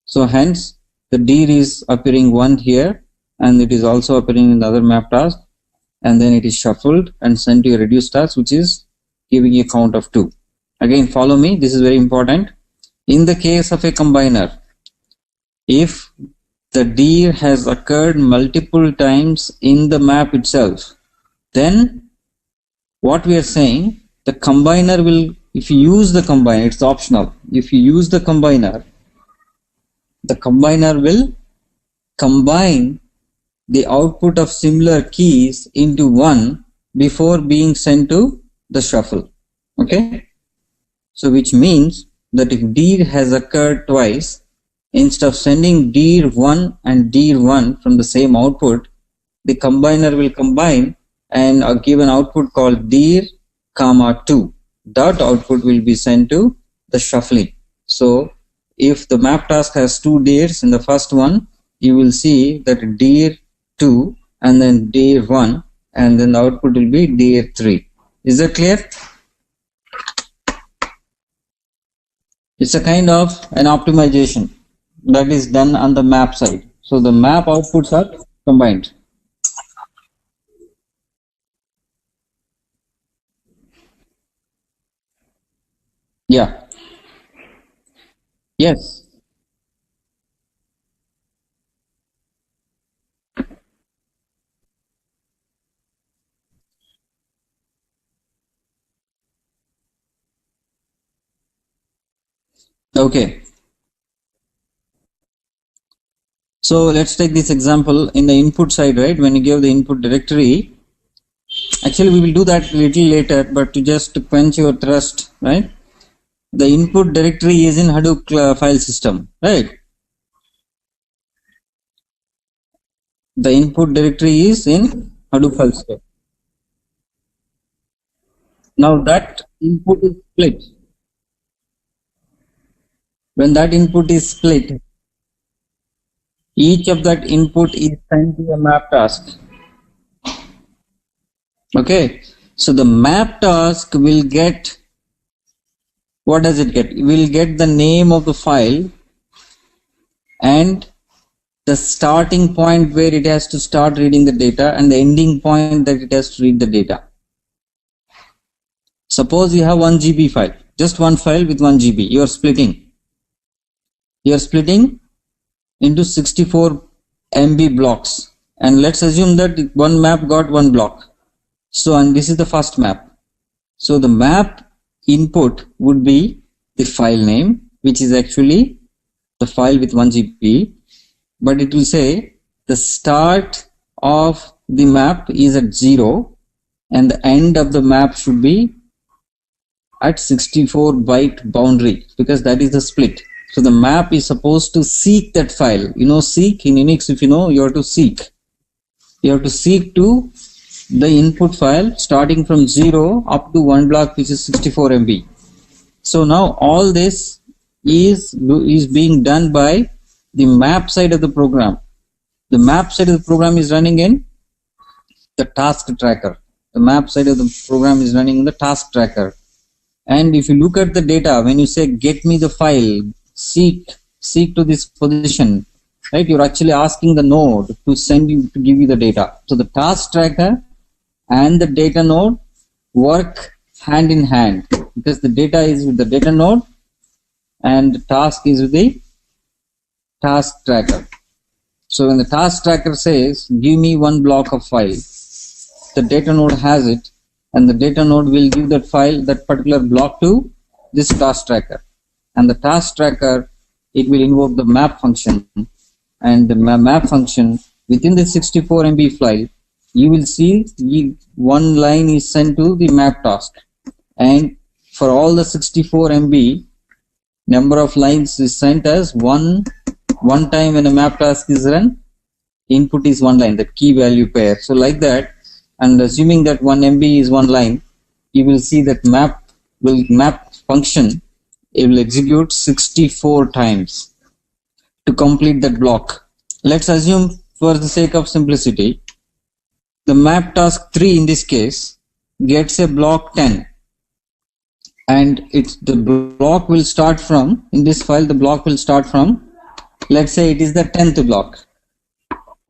So hence the dir is appearing 1 here, and it is also appearing in the other map task, and then it is shuffled and sent to a reduce task, which is giving a count of 2. Again, follow me, this is very important. In the case of a combiner, if the dir has occurred multiple times in the map itself, then what we are saying, the combiner will, if you use the combiner, it's optional. If you use the combiner will combine the output of similar keys into one before being sent to the shuffle. Okay? So which means that if dir has occurred twice, instead of sending dir 1 and dir 1 from the same output, the combiner will combine and give an output called dir, 2. That output will be sent to the shuffling. So if the map task has 2 dirs in the first one, you will see that dir 2 and then dir 1, and then the output will be dir 3. Is that clear? It's a kind of an optimization that is done on the map side. So the map outputs are combined. Yeah. Yes. Okay. So let's take this example in the input side, right? When you give the input directory, actually we will do that a little later, but to just quench your thirst, right? The input directory is in Hadoop file system, right? The input directory is in Hadoop file system. Now that input is split. When that input is split, each of that input is sent to a map task. Okay, so the map task will get, what does it get? It will get the name of the file and the starting point where it has to start reading the data and the ending point that it has to read the data. Suppose you have 1 GB file, just one file with 1 GB. You are splitting into 64 MB blocks, and let's assume that one map got 1 block. So, and this is the first map. So the map input would be the file name, which is actually the file with 1 GB, but it will say the start of the map is at 0 and the end of the map should be at 64 byte boundary, because that is the split. So the map is supposed to seek that file. You know, seek in Unix, if you know, you have to seek. You have to seek to the input file starting from 0 up to 1 block, which is 64 MB. So now all this is being done by the map side of the program. The map side of the program is running in the task tracker. The map side of the program is running in the task tracker. And if you look at the data, when you say get me the file, seek to this position, right? You're actually asking the node to send you, to give you the data. So the task tracker and the data node work hand in hand, because the data is with the data node and the task is with the task tracker. So when the task tracker says give me 1 block of file, the data node has it, and the data node will give that file, that particular block, to this task tracker. And the task tracker, it will invoke the map function, and the map function within the 64 MB file, you will see one line is sent to the map task, and for all the 64 MB, number of lines is sent as one time. When a map task is run, input is 1 line, that key value pair. So like that, and assuming that 1 MB is 1 line, you will see that map function, it will execute 64 times to complete that block. Let's assume, for the sake of simplicity, the map task 3 in this case gets a block 10, and it's the block will start from, in this file the block will start from, let's say it is the 10th block,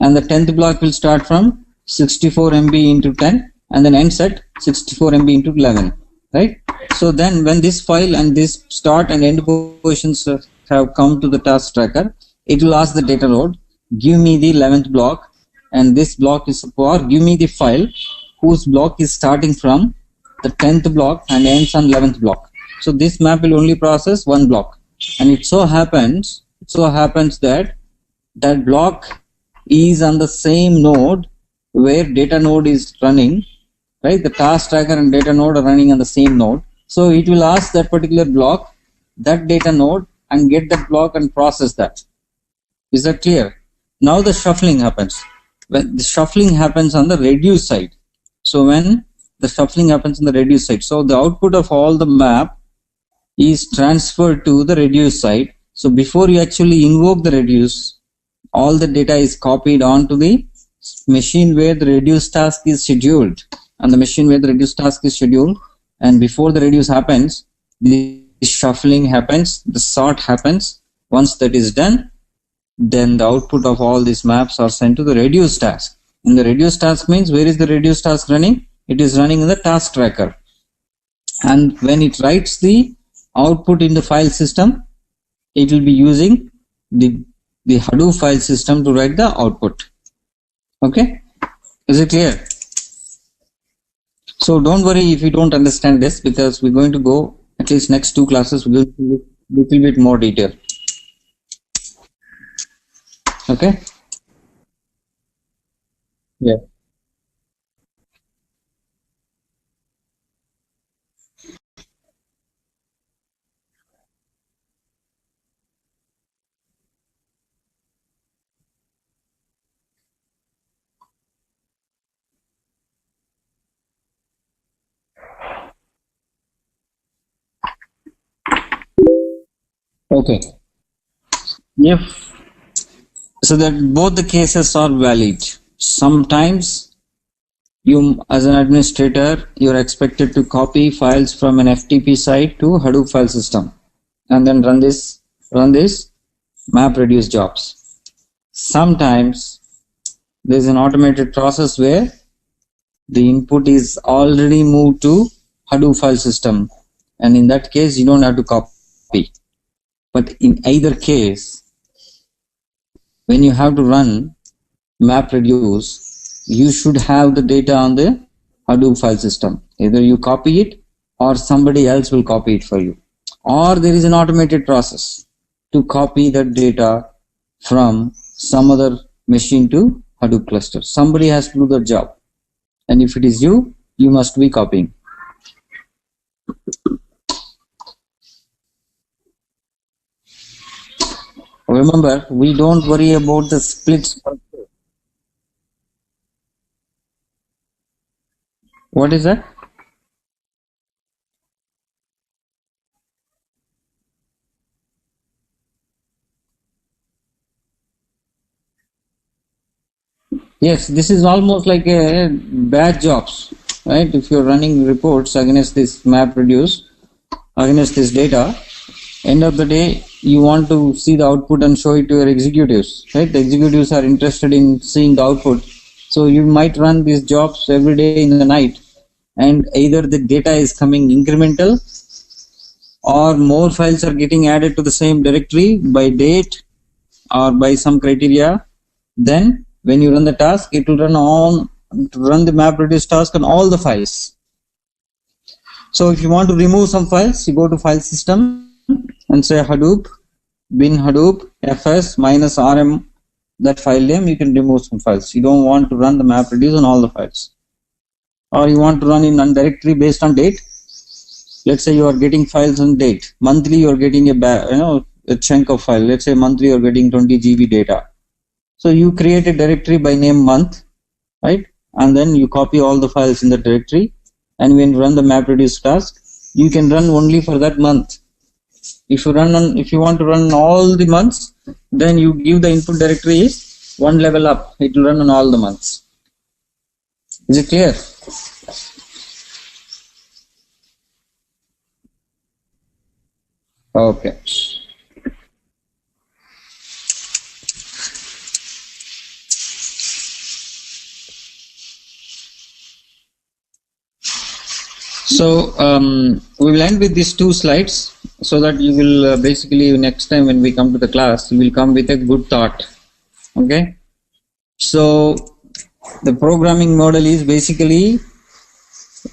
and the 10th block will start from 64 MB into 10 and then ends at 64 MB into 11, right? So then when this file and this start and end positions have come to the task tracker, it will ask the data node, give me the 11th block, and this block is for, give me the file whose block is starting from the 10th block and ends on 11th block. So this map will only process one block, and it so happens that that block is on the same node where data node is running, right? The task tracker and data node are running on the same node. So it will ask that particular block, that data node, and get that block and process that. Is that clear? Now the shuffling happens. When the shuffling happens on the reduce side. So when the shuffling happens on the reduce side, so the output of all the map is transferred to the reduce side. So before you actually invoke the reduce, all the data is copied onto the machine where the reduce task is scheduled, and the machine where the reduce task is scheduled. And before the reduce happens, the shuffling happens, the sort happens. Once that is done, then the output of all these maps are sent to the reduce task. And the reduce task means, where is the reduce task running? It is running in the task tracker. And when it writes the output in the file system, it will be using the Hadoop file system to write the output. Okay, is it clear? So don't worry if you don't understand this, because we're going to go, at least next two classes, we're going to look a little bit more detail. Okay? Yeah. Okay. If so, that both the cases are valid. Sometimes you, as an administrator, you're expected to copy files from an FTP site to Hadoop file system, and then run this map reduce jobs. Sometimes there's an automated process where the input is already moved to Hadoop file system, and in that case you don't have to copy. But in either case, when you have to run map reduce, you should have the data on the Hadoop file system. Either you copy it or somebody else will copy it for you, or there is an automated process to copy that data from some other machine to Hadoop cluster. Somebody has to do the job, and if it is you, you must be copying. Remember, we don't worry about the splits. What is that? Yes, this is almost like a batch jobs, right? If you're running reports against this map reduce, against this data, end of the day, you want to see the output and show it to your executives, right? The executives are interested in seeing the output. So you might run these jobs every day in the night, and either the data is coming incremental or more files are getting added to the same directory by date or by some criteria. Then when you run the task, it will run the map reduce task on all the files. So if you want to remove some files, you go to file system and say Hadoop, bin Hadoop, fs minus rm, that file name, you can remove some files. You don't want to run the map reduce on all the files. Or you want to run in one directory based on date. Let's say you are getting files on date. Monthly you are getting a chunk of file. Let's say monthly you are getting 20 GB data. So you create a directory by name month, right? And then you copy all the files in the directory. And when you run the map reduce task, you can run only for that month. If you want to run all the months, then you give the input directory is one level up. It will run on all the months. Is it clear? Okay. So we will end with these 2 slides so that you will basically next time when we come to the class, you will come with a good thought. Okay. So the programming model is basically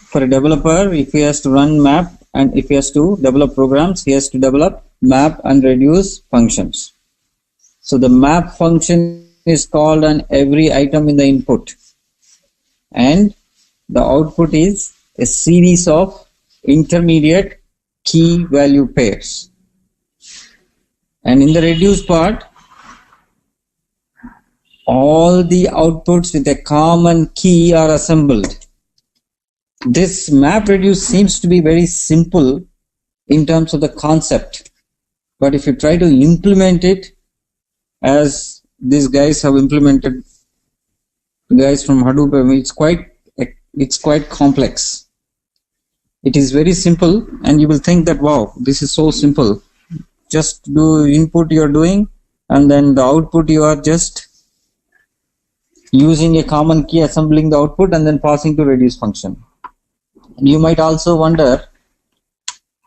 for a developer, if he has to run map and if he has to develop programs, he has to develop map and reduce functions. So the map function is called on every item in the input, and the output is a series of intermediate key value pairs. And in the reduce part, all the outputs with a common key are assembled. This map reduce seems to be very simple in terms of the concept, but if you try to implement it as these guys have implemented, guys from Hadoop, it's quite complex. It is very simple and you will think that, wow, this is so simple. Just do input you are doing and then the output you are just using a common key, assembling the output and then passing to reduce function. You might also wonder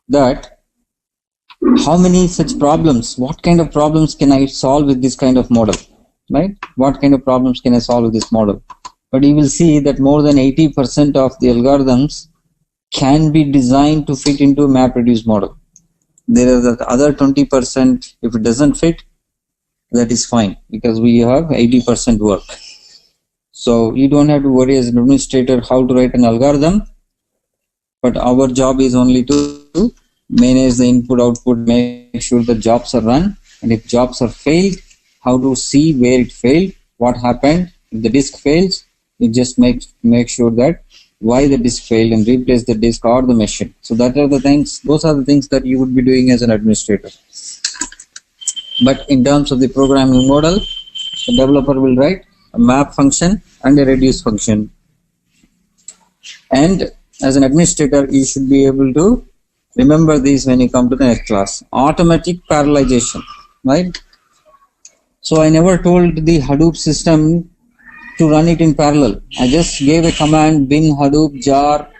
that how many such problems, what kind of problems can I solve with this kind of model, right? What kind of problems can I solve with this model? But you will see that more than 80% of the algorithms can be designed to fit into a map-reduce model. There is the other 20%, if it doesn't fit, that is fine because we have 80% work. So you don't have to worry as an administrator how to write an algorithm, but our job is only to manage the input output, make sure the jobs are run, and if jobs are failed, how to see where it failed, what happened. If the disk fails, you just make sure that why the disk failed and replace the disk or the machine. So that are the things, those are the things that you would be doing as an administrator. But in terms of the programming model, the developer will write a map function and a reduce function. And as an administrator, you should be able to remember these when you come to the next class. Automatic parallelization, right? So I never told the Hadoop system to run it in parallel. I just gave a command bin Hadoop jar,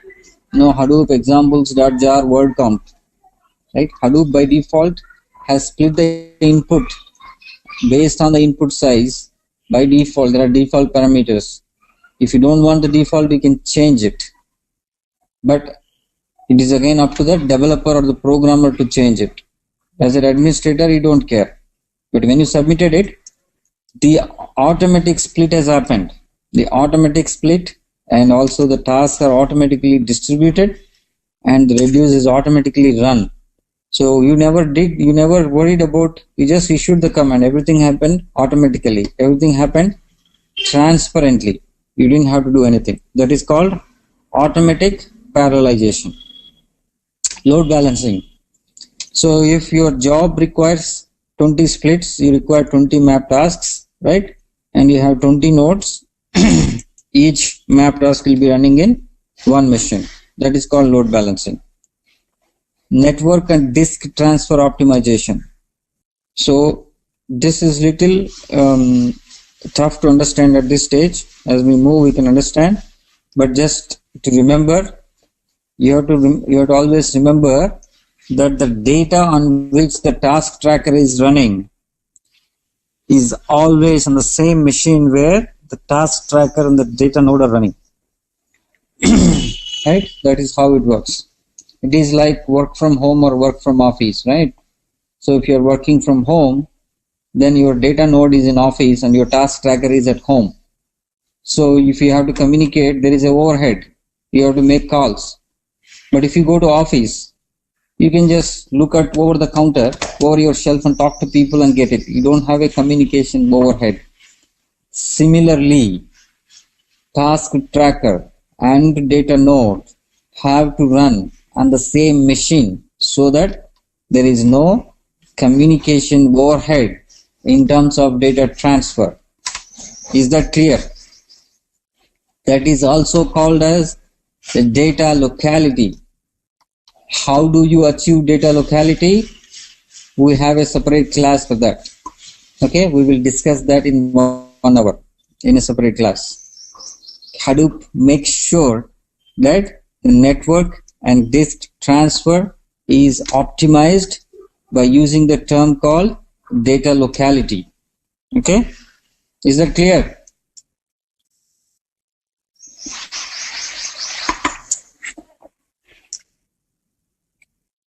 Hadoop examples.jar word count, right? Hadoop by default has split the input based on the input size. By default, there are default parameters. If you don't want the default, you can change it. But it is again up to the developer or the programmer to change it. As an administrator, you don't care. But when you submitted it, the automatic split has happened. The automatic split and also the tasks are automatically distributed and the reduce is automatically run. So you never worried about, you just issued the command. Everything happened automatically. Everything happened transparently. You didn't have to do anything. That is called automatic parallelization. Load balancing. So if your job requires 20 splits, you require 20 map tasks, right? And you have 20 nodes. Each map task will be running in one machine. That is called load balancing. Network and disk transfer optimization. So this is little tough to understand at this stage. As we move, we can understand. But just to remember, you have to always remember that the data on which the task tracker is running is always on the same machine where the task tracker and the data node are running. Right? That is how it works. It is like work from home or work from office, right? So if you're working from home, then your data node is in office and your task tracker is at home. So if you have to communicate, there is an overhead. You have to make calls. But if you go to office, you can just look at over the counter, over your shelf and talk to people and get it. You don't have a communication overhead. Similarly, task tracker and data node have to run on the same machine so that there is no communication overhead in terms of data transfer. Is that clear? That is also called as the data locality. How do you achieve data locality? we have a separate class for that. Okay, we will discuss that in 1 hour in a separate class. Hadoop makes sure that the network and disk transfer is optimized by using the term called data locality. Okay, is that clear?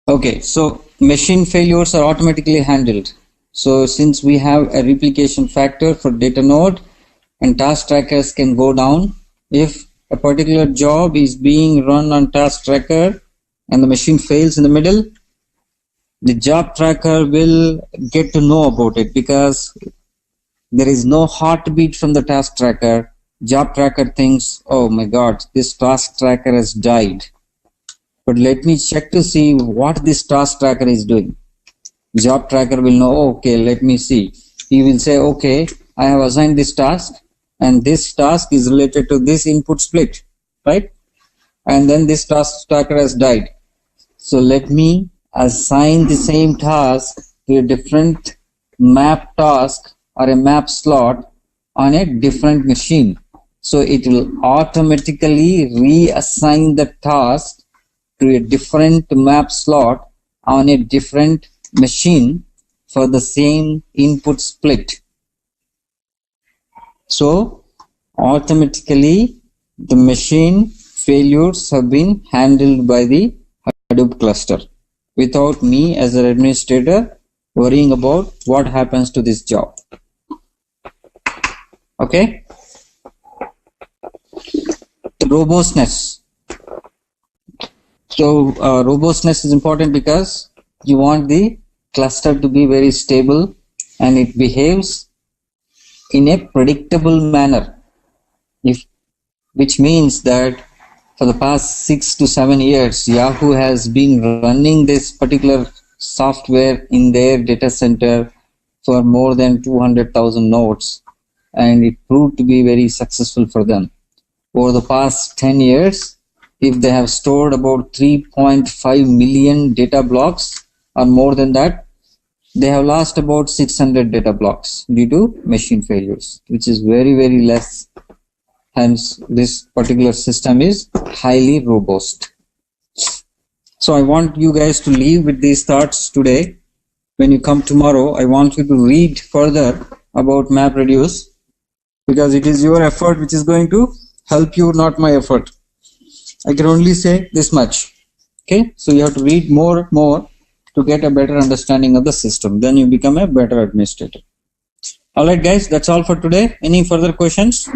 Okay, so machine failures are automatically handled. So since we have a replication factor for data node, and task trackers can go down, if a particular job is being run on task tracker and the machine fails in the middle, the job tracker will get to know about it because there is no heartbeat from the task tracker. Job tracker thinks, oh my god, this task tracker has died. But let me check to see what this task tracker is doing. Job tracker will know, okay, let me see. He will say, okay, I have assigned this task and this task is related to this input split, right? And then this task tracker has died. So let me assign the same task to a different map task or a map slot on a different machine. So it will automatically reassign the task to a different map slot on a different machine for the same input split. So automatically the machine failures have been handled by the Hadoop cluster without me as an administrator worrying about what happens to this job. Okay? Robustness. So robustness is important because you want the cluster to be very stable and it behaves in a predictable manner, which means that for the past 6 to 7 years, Yahoo has been running this particular software in their data center for more than 200,000 nodes, and it proved to be very successful for them. Over the past 10 years, if they have stored about 3.5 million data blocks or more than that, they have lost about 600 data blocks due to machine failures, which is very, very less. Hence, this particular system is highly robust. So I want you guys to leave with these thoughts today. When you come tomorrow, I want you to read further about MapReduce because it is your effort which is going to help you, not my effort. I can only say this much. Okay, so you have to read more to get a better understanding of the system. Then you become a better administrator. All right, guys, that's all for today. Any further questions?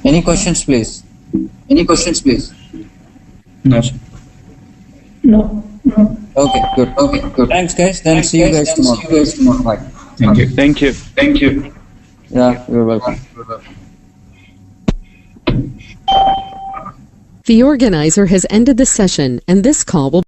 Any questions, please? Any questions, please? No, sir. No. Okay, good. Okay, good. Thanks, guys. Then see you guys tomorrow. Bye. Thank you. Thank you. Thank you. Yeah, you're welcome. The organizer has ended the session, and this call will